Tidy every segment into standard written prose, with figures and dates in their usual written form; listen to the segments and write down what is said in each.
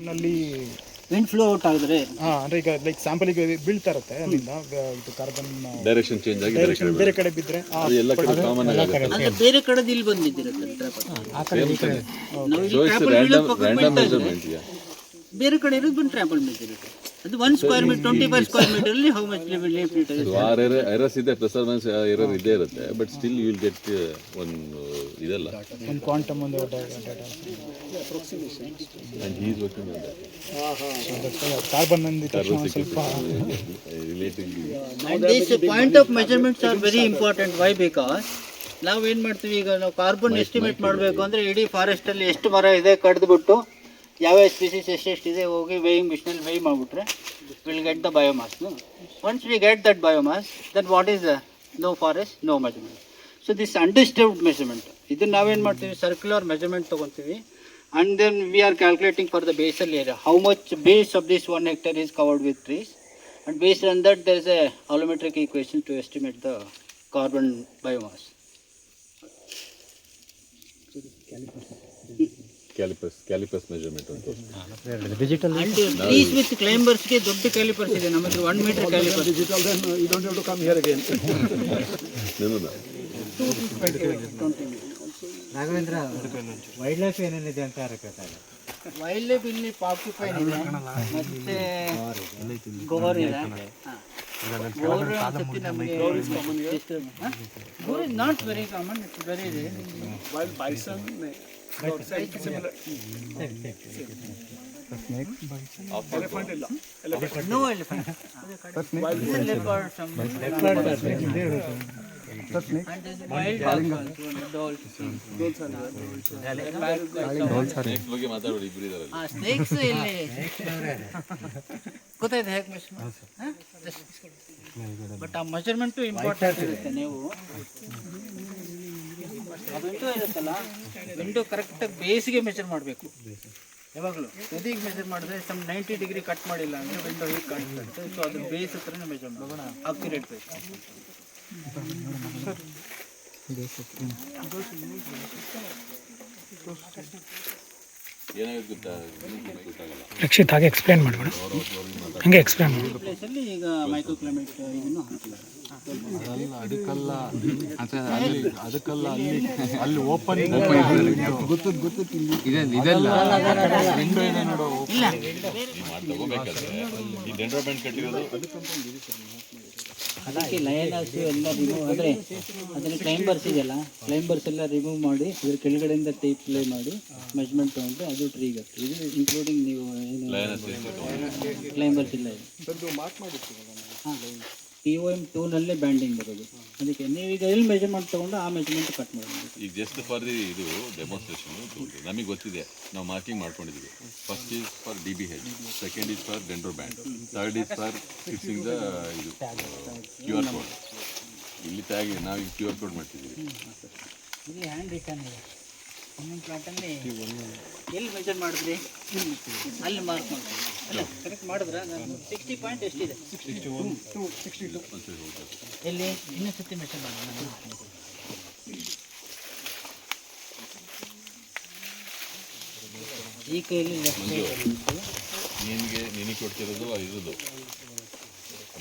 ನಲ್ಲಿ wind flow out ಆಗಿದ್ರೆ ಅಂದರೆ ಈಗ ಲೈಕ್ ಸ್ಯಾಂಪಲಿಗೆ ಬೀಳ್ತಾ ಇರುತ್ತೆ ಅಲ್ಲಿಂದ ಇದು ಕಾರ್ಬನ್ ಡೈರೆಕ್ಷನ್ ಚೇಂಜ್ ಆಗಿ ಬೇರೆ ಕಡೆ ಬಿದ್ದರೆ ಎಲ್ಲ ಕಡೆ ಕಾಮನ್ ಆಗುತ್ತೆ. ಅಂದ್ರೆ ಬೇರೆ ಕಡೆದು ಇಲ್ಲಿ ಬಂದಿದ್ದಿರುತ್ತೆ ರ್ಯಾಂಡಮ್ ಮೆಜರ್ಮೆಂಟ್ ಬೇರೆ ಕಡೆ ಇರೋದು ಬಂದು ಟ್ರಾಪಲ್ ಮೆಜರ್ಮೆಂಟ್. ಅದು 1 ಸ್ಕ್ವೇರ್ ಮೀಟರ್ 25 ಸ್ಕ್ವೇರ್ ಮೀಟರ್ ಅಲ್ಲಿ ಹೌ ಮಚ್ ಲೇಫ್ ಇಟ್ ಇದೆ. ಎರರ್ಸ್ ಇದೆ, ಪ್ಲಸ್ ಆರ್ ಮೈನಸ್ ಎರರ್ ಇದ್ದೇ ಇರುತ್ತೆ. But still you will get ಒಂದು ಇದೆಲ್ಲ ಒಂದು ಕ್ವಾಂಟಮ್ ಒಂದು data and he is working on that. Carbon ಅಂದ ತಕ್ಷಣ ಸ್ವಲ್ಪ relatively And these point of measurements are very important. Why? Because ನಾವು ಏನು ಮಾಡ್ತೀವಿ, ಈಗ ನಾವು ಕಾರ್ಬನ್ ಎಸ್ಟಿಮೇಟ್ ಮಾಡಬೇಕು ಅಂದರೆ ಇಡೀ ಫಾರೆಸ್ಟಲ್ಲಿ ಎಷ್ಟು ಮರ ಇದೆ ಕಡ್ದುಬಿಟ್ಟು ಯಾವ್ಯಾವ ಸ್ಪೀಸೀಸ್ ಎಷ್ಟೆಷ್ಟಿದೆ ಹೋಗಿ ವೇಯಿಂಗ್ ಮಿಷನಲ್ಲಿ ವೇಯ್ ಮಾಡಿಬಿಟ್ರೆ will get the biomass. Once we get that biomass, that what is no forest no measurement. So this understand measurement, ಇದನ್ನು ನಾವೇನು ಮಾಡ್ತೀವಿ, ಸರ್ಕ್ಯುಲರ್ ಮೆಜರ್ಮೆಂಟ್ ತೊಗೊತೀವಿ. And then we are calculating for the basal area, how much base of this 1 hectare is covered with trees. And based on that, there is a allometric equation to estimate the carbon biomass. Calipers measurement ಅಂತ. And trees with climbers ಗೆ ದೊಡ್ಡ callipers ಇದೆ ನಮ್ಮ ಹತ್ರ, 1 meter calliper. You don't have to come here again. Raghavendra, wildlife ಏನೇನಿದೆ ಅಂತ ಹೇಳ್ತಾರೆ. Wild life ಇಲ್ಲಿ ಪಾರ್ಟಿಫೈನ್ ಇದೆ, ಮತ್ತೆ ಗೋರ್ ಇದೆ. ಗೋರ್ ಅನ್ಸುತ್ತೆ ನಮಗೆ. Gaur is not very common, it's very rare. While bison, similar. Elephant illa. No elephant. Leopard, some leopard. And there's wild dogs also. Next ಬಗ್ಗೆ ಮಾತಾಡೋದು ಇಬ್ರು ಇದಾರಲ್ಲ. ಸ್ನೇಕ್ಸ್ ಇಲ್ಲಿ ಗೊತ್ತಾಯ್ತು ಹೇಗೆ ಮೆಷರ್. ಬಟ್ ಆ ಮೆಜರ್ಮೆಂಟು ಇಂಪಾರ್ಟೆಂಟ್ ಇರುತ್ತೆ. ನೀವು ವಿಂಡೋ ಇರುತ್ತಲ್ಲ, ವಿಂಡೋ ಕರೆಕ್ಟಾಗಿ ಬೇಸಿಗೆ ಮೆಜರ್ ಮಾಡಬೇಕು ಯಾವಾಗಲೂ. ತುದಿಗೆ ಮೆಜರ್ ಮಾಡಿದ್ರೆ ಸಮ್ 90 ಡಿಗ್ರಿ ಕಟ್ ಮಾಡಿಲ್ಲ ಅಂದರೆ ವಿಂಡೋ ಹೀಗೆ ಕಾಣಿಸುತ್ತೆ. ಸೊ ಅದ್ರ ಬೇಸ್ ಹತ್ರನೇ ಮೆಜರ್ ಮಾಡೋಣ, ಅಕ್ಯುರೇಟ್ ಬೇಕು. ಏನಾಗುತ್ತೆ ಗೊತ್ತಾ, ಗೊತ್ತಾಗಲ್ಲ. ರಕ್ಷಿತ್ ಹಾಗೆ ಎಕ್ಸ್ಪ್ಲೇನ್ ಮಾಡಬೇಡ, ಹಂಗೆ ಎಕ್ಸ್ಪ್ಲೇನ್ ಮಾಡಿ. ಈ ಪ್ಲೇಸಲ್ಲಿ ಈಗ ಮೈಕ್ರೋ ಕ್ಲೈಮೇಟ್ ಇದನ್ನು ಹಾಕಿದ್ದಾರೆ. ಅದಕ್ಕೆಲ್ಲ ಅಲ್ಲಿ ಓಪನ್ ಈ ಡೆಂಡ್ರೋಬ್ಯಾಂಡ್ ಕಟ್ಟಿರೋದು ಅದಕ್ಕೆ ಲಯನಸ್ ಎಲ್ಲ ರಿಮೂವ್ ಅಂದರೆ ಅದನ್ನು ಕ್ಲೈಂಬರ್ಸ್ ಇದೆಯಲ್ಲ, ಕ್ಲೈಂಬರ್ಸ್ ಎಲ್ಲ ರಿಮೂವ್ ಮಾಡಿ ಅದ್ರ ಕೆಳಗಡೆಯಿಂದ ಟೇಪ್ ಪ್ಲೇ ಮಾಡಿ ಮೆಜರ್ಮೆಂಟ್ ತೊಗೊಂಡು ಅದು ಟ್ರೀಗೆ. ಇದು ಇನ್ಕ್ಲೂಡಿಂಗ್ ನೀವು ಏನು ಕ್ಲೈಂಬರ್ಸ್ ಇಲ್ಲ ಇದೆ. ಹಾಂ, POM 2ನಲ್ಲೇ ಬ್ಯಾಂಡಿಂಗ್ ಬರೋದು. ಅದಕ್ಕೆ ನೀವೀಗ ಎಲ್ಲಿ ಮೆಜರ್ಮೆಂಟ್ ತೊಗೊಂಡು ಆ ಮೆಜರ್ಮೆಂಟ್ ಕಟ್ ಮಾಡಬೇಕು. ಈಗ ಜಸ್ಟ್ ಫಾರ್ ದಿ ಇದು ಡೆಮಾನ್ಸ್ಟ್ರೇಷನ್ ನಮಗೆ ಗೊತ್ತಿದೆ, ನಾವು ಮಾರ್ಕಿಂಗ್ ಮಾಡ್ಕೊಂಡಿದ್ದೀವಿ. First is for DBH, second is for dendroband, third is for fixing the ಇದು QR ಕೋಡ್. ಇಲ್ಲಿ ಟ್ಯಾಗ್ ನಾವು ಈಗ QR ಕೋಡ್ ಮಾಡ್ತಿದ್ದೀವಿ. ಇದು ಹ್ಯಾಂಡ್ ರಿಟರ್ನ್ ಇದೆ. ಒಂದೊಂದು ಪ್ಲಾಟಲ್ಲಿ ಎಲ್ಲಿ ಮೆಜರ್ ಮಾಡಿದ್ರಿ ಅಲ್ಲಿ ಮಾರ್ಕ್ ಮಾಡ್ತೀವಿ. ಅಲ್ಲ ಕರೆಕ್ಟ್ ಮಾಡಿದ್ರೆ 60 ಪಾಯಿಂಟ್ ಎಷ್ಟಿದೆ? 62. ಎಲ್ಲಿ ಇನ್ನೊಂದು ಸತಿ ಮೆಜರ್ ಮಾಡೋಣ. ಈ ಕೈಯಲ್ಲಿ ನಿನಗೆ ಕೊಡ್ತಿರೋದು ಇರೋದು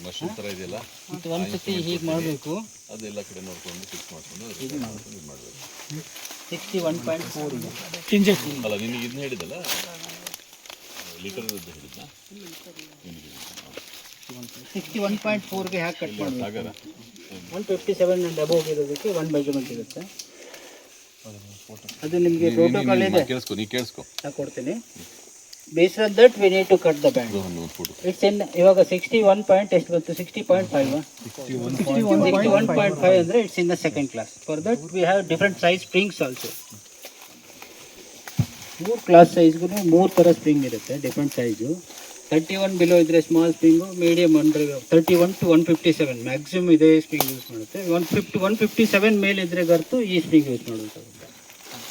ಮಶ್ರೂಮ್ ಥರ ಇದೆಯಲ್ಲ, ಮತ್ತು ಒಂದು ಸತಿ ಹೀಗೆ ಮಾಡಬೇಕು. ಅದೆಲ್ಲ ಕಡೆ ನೋಡ್ಕೊಂಡು ಫಿಕ್ಸ್ ಮಾಡ್ಕೊಂಡು ಇದು ಮಾಡಬೇಕು. 61.4 ಇದೆ. ಅಲ್ಲ ನಿನಗೆ ಇದನ್ನ ಹೇಳಿದಲ್ಲ, ಲೀಟರ್ ಹೇಳಿದ್ನ 61.4ಗೆ ಹ್ಯಾಕ್ ಕಟ್ ಮಾಡಬೇಕು. ಸಾಗರ 157 and above ಇರೋದಕ್ಕೆ 1 ಮೆಜರ್ಮೆಂಟ್ ಇರುತ್ತೆ. ಅದು ನಿಮಗೆ ಪ್ರೋಟೋಕಾಲ್ ಇದೆ, ಕೇಳಿಸ್ಕೊ ನಾನು ಕೊಡ್ತೀನಿ. Based on that we need to cut the band. It's in ಇವಾಗ 61 ಪಾಯಿಂಟ್ ಎಷ್ಟು ಬಂತು? 60.5. 61.5 ಅಂದರೆ it's in the second class. For that we have different size springs also. 3 class ಸೈಜ್ಗೂ 3 ಥರ ಸ್ಪ್ರಿಂಗ್ ಇರುತ್ತೆ, ಡಿಫ್ರೆಂಟ್ ಸೈಜು. 31 ಬಿಲೋ ಇದ್ದರೆ ಸ್ಮಾಲ್ ಸ್ಪ್ರಿಂಗು, ಮೀಡಿಯಮ್ ಅಂದರೆ 31 to 157 maximum ಇದೇ ಸ್ಪ್ರಿಂಗ್ ಯೂಸ್ ಮಾಡುತ್ತೆ. 157 ಮೇಲೆ ಇದ್ದರೆ ಗರ್ತು ಈ ಸ್ಪ್ರಿಂಗ್ ಯೂಸ್ ಮಾಡೋದಾಗುತ್ತೆ.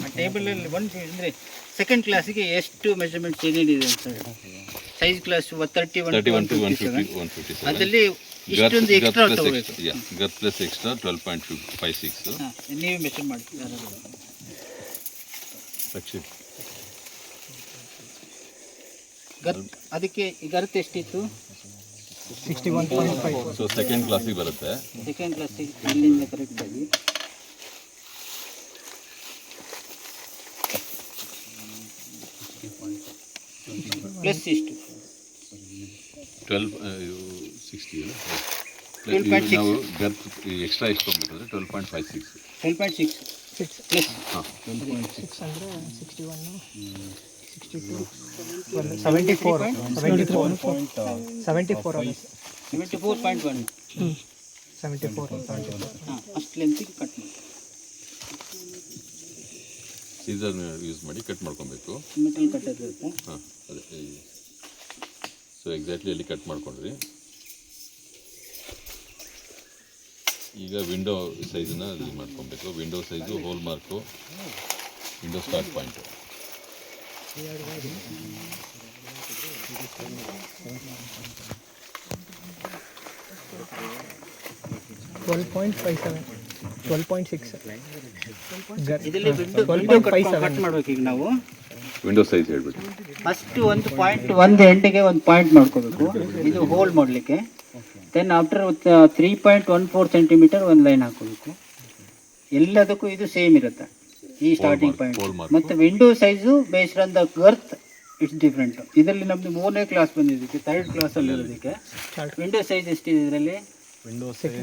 ಆ ಟೇಬಲಲ್ಲಿ ಅಂದರೆ ಸೆಕೆಂಡ್ ಕ್ಲಾಸಿಗೆ ಎಷ್ಟು ಮೆಜರ್ಮೆಂಟ್ಸ್ ಏನೇನಿದೆ ಅಂತ ಸೈಜ್ ಕ್ಲಾಸ್ 31 to 157 ಅದರಲ್ಲಿ ಇಷ್ಟೊಂದು ಎಕ್ಸ್ಟ್ರಾ ತಗೋಬೇಕು. ಗರ್ ಪ್ಲಸ್ ಎಕ್ಸ್ಟ್ರಾ 12.56 ನೀವೇ ಮೆಜರ್ ಮಾಡ್ತೀರಾ. ಅದಕ್ಕೆ ಈ ಗರ್ತ್ ಎಷ್ಟಿತ್ತು? ಸೊ ಸೆಕೆಂಡ್ ಕ್ಲಾಸಿಗೆ ಬರುತ್ತೆ. ಸೆಕೆಂಡ್ ಕ್ಲಾಸಿಗೆ ಇಲ್ಲಿಂದ ಕರೆಕ್ಟಾಗಿ ಪ್ಲಸ್ ಇಷ್ಟು 1260 12.6. ನಾವು ಗರ್ತ್ ಎಕ್ಸ್ಟ್ರಾ ಎಷ್ಟು ತೊಗೊಬೇಕಂದ್ರೆ 12.56 12.6 ಪ್ಲಸ್ ಹಾಂ 74.1 ಅಷ್ಟು ಲೆಂತಿಗೆ ಕಟ್ ಮಾಡಿ ಸೀಸರ್ ಯೂಸ್ ಮಾಡಿ ಕಟ್ ಮಾಡ್ಕೊಬೇಕು. ಸಿಮೆಟ್ರಿ ಕಟ್ಟೋದಿರುತ್ತೆ. ಹಾಂ ಅದೇ ಸೊ ಎಕ್ಸಾಕ್ಟ್ಲಿ ಅಲ್ಲಿ ಕಟ್ ಮಾಡ್ಕೊಂಡ್ರಿ. ಈಗ ವಿಂಡೋ ಸೈಜನ್ನ ಇದು ಮಾಡ್ಕೊಬೇಕು. Window size, hole mark, window start point. ಇದರಲ್ಲಿ ವಿಂಡೋ ಕಟ್ ಮಾಡ್ಬೇಕು. ಈಗ ನಾವು ವಿಂಡೋ ಸೈಜ್ ಹೇಳ್ಬಿಟ್ಟು ಫಸ್ಟ್ ಒಂದು ಪಾಯಿಂಟ್, ಒಂದು ಎಂಡಿಗೆ ಒಂದು ಪಾಯಿಂಟ್ ಮಾಡ್ಕೋಬೇಕು ಇದು ಹೋಲ್ ಮಾಡಲಿಕ್ಕೆ. ದೆನ್ ಆಫ್ಟರ್ 3.14 ಸೆಂಟಿಮೀಟರ್ ಒಂದು ಲೈನ್ ಹಾಕೋಬೇಕು. ಎಲ್ಲದಕ್ಕೂ ಇದು ಸೇಮ್ ಇರುತ್ತೆ ಈ ಸ್ಟಾರ್ಟಿಂಗ್ ಪಾಯಿಂಟ್. ಮತ್ತು window size based on the girth it's different. ಇದರಲ್ಲಿ ನಮ್ಮದು 3ನೇ ಕ್ಲಾಸ್ ಬಂದಿದ್ದಕ್ಕೆ, 3rd ಕ್ಲಾಸಲ್ಲಿ ಇರೋದಕ್ಕೆ ವಿಂಡೋ ಸೈಜ್ ಎಷ್ಟಿದೆ ಇದರಲ್ಲಿ? ವಿಂಡೋ ಸೈಜ್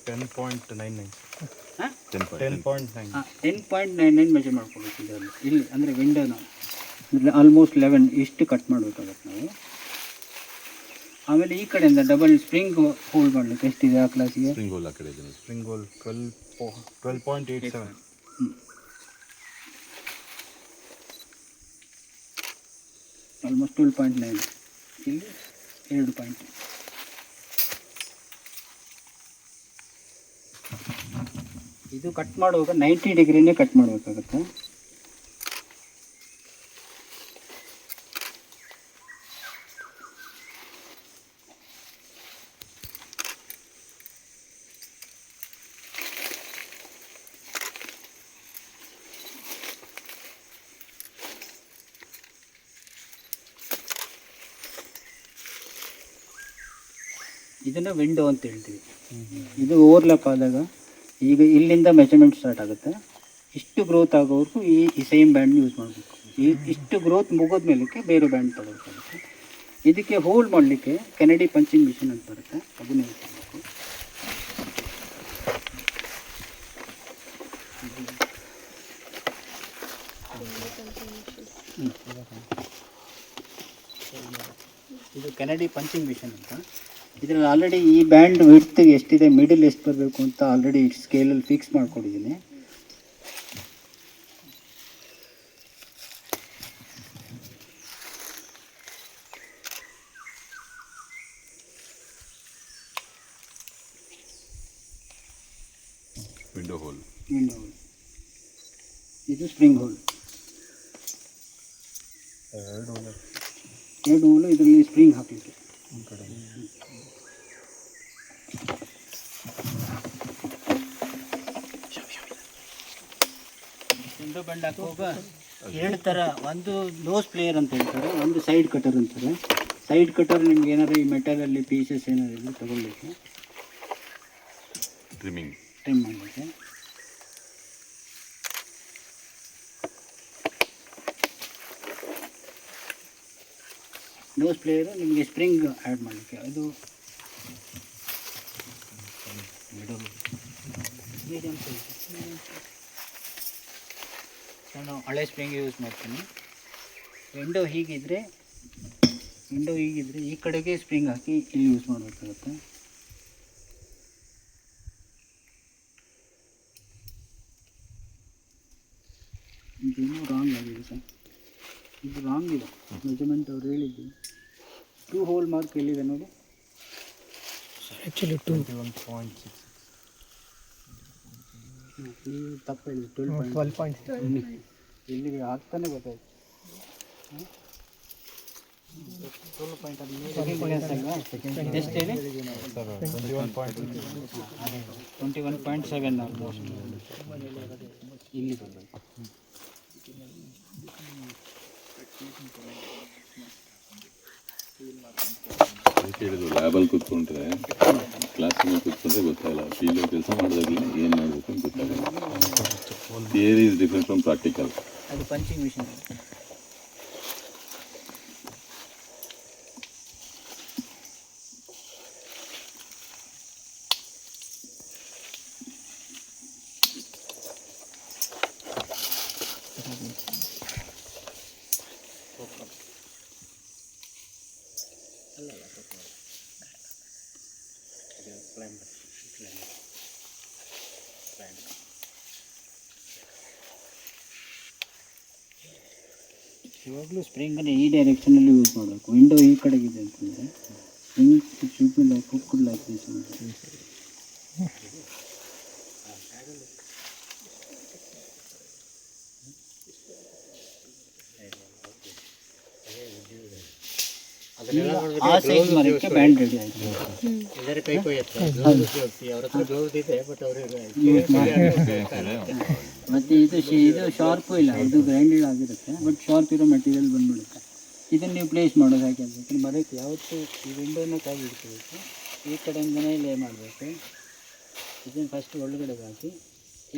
10.99 10.99 ಮೆಜರ್ ಮಾಡ್ಕೊಬೇಕು ಇದರಲ್ಲಿ. ಇಲ್ಲಿ ಅಂದರೆ ವಿಂಡೋನ ಆಲ್ಮೋಸ್ಟ್ 11 ಇಷ್ಟು ಕಟ್ ಮಾಡಬೇಕಾಗತ್ತೆ ನಾವು. ಆಮೇಲೆ ಈ ಕಡೆಯಿಂದ ಡಬಲ್ ಸ್ಪ್ರಿಂಗ್ ಹೋಲ್ಡ್ ಮಾಡಲಿಕ್ಕೆ ಎಷ್ಟಿದೆ ಆ ಕ್ಲಾಸಿಗೆ? ಸ್ಪ್ರಿಂಗ್ ಹೋಲ್ ಆ ಕಡೆ ಇದೆ. Spring hole 12.87 almost 12.9. ಇಲ್ಲಿ 2 ಪಾಯಿಂಟ್. ಇದು ಕಟ್ ಮಾಡುವಾಗ 90 ಡಿಗ್ರಿನೇ ಕಟ್ ಮಾಡಬೇಕಾಗುತ್ತೆ. ಇದನ್ನು ವಿಂಡೋ ಅಂತ ಹೇಳ್ತೀವಿ. ಇದು ಓವರ್ಲ್ಯಾಪ್ ಆದಾಗ ಈಗ ಇಲ್ಲಿಂದ ಮೆಜರ್ಮೆಂಟ್ ಸ್ಟಾರ್ಟ್ ಆಗುತ್ತೆ. ಇಷ್ಟು ಗ್ರೋತ್ ಆಗೋವರೆಗೂ ಈ ಸೇಮ್ ಬ್ಯಾಂಡ್ ಯೂಸ್ ಮಾಡಬೇಕು. ಇಷ್ಟು ಗ್ರೋತ್ ಮುಗಿದ ಮೇಲಕ್ಕೆ ಬೇರೆ ಬ್ಯಾಂಡ್ ತಗೋಬೇಕಾಗುತ್ತೆ. ಇದಕ್ಕೆ ಹೋಲ್ಡ್ ಮಾಡಲಿಕ್ಕೆ ಕೆನಡಿ ಪಂಚಿಂಗ್ ಮಿಷಿನ್ ಅಂತ ಬರುತ್ತೆ, ಅದನ್ನು ಯೂಸ್ ಮಾಡಬೇಕು. ಇದು ಕೆನಡಿ ಪಂಚಿಂಗ್ ಮಿಷನ್ ಅಂತ. ಇದರಲ್ಲಿ ಆಲ್ರೆಡಿ ಈ ಬ್ಯಾಂಡ್ ವಿಡ್ತ್ಗೆ ಎಷ್ಟಿದೆ, ಮಿಡಲ್ ಎಷ್ಟು ಬರಬೇಕು ಅಂತ ಆಲ್ರೆಡಿ ಸ್ಕೇಲಲ್ಲಿ ಫಿಕ್ಸ್ ಮಾಡ್ಕೊಂಡಿದ್ದೀನಿ. ವಿಂಡೋ ಹೋಲ್, ಇದು ಸ್ಪ್ರಿಂಗ್ ಹೋಲ್. 2 ಹೋಲು ಇದರಲ್ಲಿ ಸ್ಪ್ರಿಂಗ್ ಹಾಕಲಿಕ್ಕೆ. ವಿಂಡೋ ಬೆಂಡ್ ಹಾಕುವಾಗ 2 ಥರ, ಒಂದು ನೋಸ್ ಪ್ಲೇಯರ್ ಅಂತ ಹೇಳ್ತಾರೆ, ಒಂದು ಸೈಡ್ ಕಟರ್ ಅಂತಾರೆ. ಸೈಡ್ ಕಟರ್ ನಿಮ್ಗೆ ಏನಾದ್ರು ಈ ಮೆಟಲಲ್ಲಿ ಪೀಸಸ್ ಏನಾದ್ರು ಇದ್ರೆ ತಗೊಳ್ಳಿಕ್ಕೆ, ಟ್ರಿಮ್ ಮಾಡಲಿಕ್ಕೆ. ನೋಸ್ ಪ್ಲೇಯರು ನಿಮಗೆ ಸ್ಪ್ರಿಂಗ್ ಆ್ಯಡ್ ಮಾಡಲಿಕ್ಕೆ. ಅದು ಮೀಡಿಯಮ್ ಸೈಜ್. ನಾನು ಹಳೆ ಸ್ಪ್ರಿಂಗ್ ಯೂಸ್ ಮಾಡ್ತೀನಿ. ವಿಂಡೋ ಹೀಗಿದ್ರೆ ಈ ಕಡೆಗೆ ಸ್ಪ್ರಿಂಗ್ ಹಾಕಿ ಇಲ್ಲಿ ಯೂಸ್ ಮಾಡಬೇಕಾಗುತ್ತೆ. ಇದೇನೋ ರಾಂಗ್ ಆಗಿದೆ ಸರ್, ಇದು ರಾಂಗ್ ಇದೆ ಮೆಜರ್ಮೆಂಟ್ ಅವ್ರು ಹೇಳಿದ್ದು. 2 ಹೋಲ್ ಮಾರ್ಕ್ ಎಲ್ಲಿದೆ ನೋಡಿ. ಆ್ಯಕ್ಚುಲಿ 21.6 ತಪ್ಪು ಹೇಳಿದೆ. 12.6 ಇಲ್ಲಿಗೆ ಆಗ್ತಾನೆ ಗೊತ್ತಾಯ್ತು. 12.7 ಎಷ್ಟು ಹೇಳಿ? 21.7 ಆಲ್ಮೋಸ್ಟ್ ಇಲ್ಲಿ ಬರಬೇಕು. ಹೇಳಿದ್ರು ಲ್ಯಾಬಲ್ಲಿ ಕೂತ್ಕೊಂಡ್ರೆ ಕ್ಲಾಸಲ್ಲಿ ಕೂತ್ಕೊಂಡ್ರೆ ಗೊತ್ತಾಗಲ್ಲ, ಫೀಲ್ಡ್ ಕೆಲಸ ಮಾಡಿದಾಗಲೇ ಏನು ಮಾಡಬೇಕು ಅಂತ ಗೊತ್ತಾಗಲ್ಲ. Theory is different from practical. ಅದು ಪಂಚಿಂಗ್ ಮಿಷನ್. ಇವಾಗಲೂ ಸ್ಪ್ರಿಂಗನ್ನು ಈ ಡೈರೆಕ್ಷನಲ್ಲಿ ಯೂಸ್ ಮಾಡಬೇಕು. ವಿಂಡೋ ಈ ಕಡೆಗಿದೆ ಅಂತಂದರೆ ಕುಕ್ಕಡ್ ಲೈಕ್ ದಿಸ್. ಆ ಸೈಜ್ ಮರಕ್ಕೆ ಬ್ಯಾಂಡ್ ರೆಡಿ ಆಯಿತು. ಎಲ್ಲರ ಕೈ ಕೊಯ್ಯುತ್ತೆ, ಅವ್ರ ಹತ್ರ ಗ್ಲೌಸ್ ಇದೆ, ಬಟ್ ಅವ್ರಿಗೆ ಮತ್ತು ಇದು ಶಾರ್ಪು ಇಲ್ಲ, ಇದು ಗ್ರೈಂಡೆಡ್ ಆಗಿರುತ್ತೆ, ಬಟ್ ಶಾರ್ಪ್ ಇರೋ ಮೆಟೀರಿಯಲ್ ಬಂದ್ಬಿಡುತ್ತೆ. ಇದನ್ನು ನೀವು ಪ್ಲೇಸ್ ಮಾಡೋದು ಹಾಗೆ ಅಂತ ಮರಕ್ಕೆ ಯಾವತ್ತೂ ಈ ವಿಂಡೋನ ಕೈ ಇಡ್ಕೋಬೇಕು. ಈ ಕಡೆಯಿಂದನೇ ಲೇ ಮಾಡಬೇಕು. ಇದನ್ನು ಫಸ್ಟ್ ಒಳಗಡೆಗೆ ಹಾಕಿ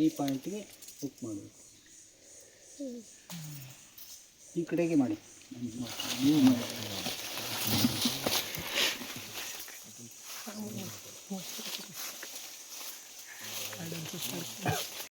ಈ ಪಾಯಿಂಟ್ಗೆ ಹುಕ್ ಮಾಡಬೇಕು. ಈ ಕಡೆಗೆ ಮಾಡಿ, ನೀವು ಮಾಡಿ.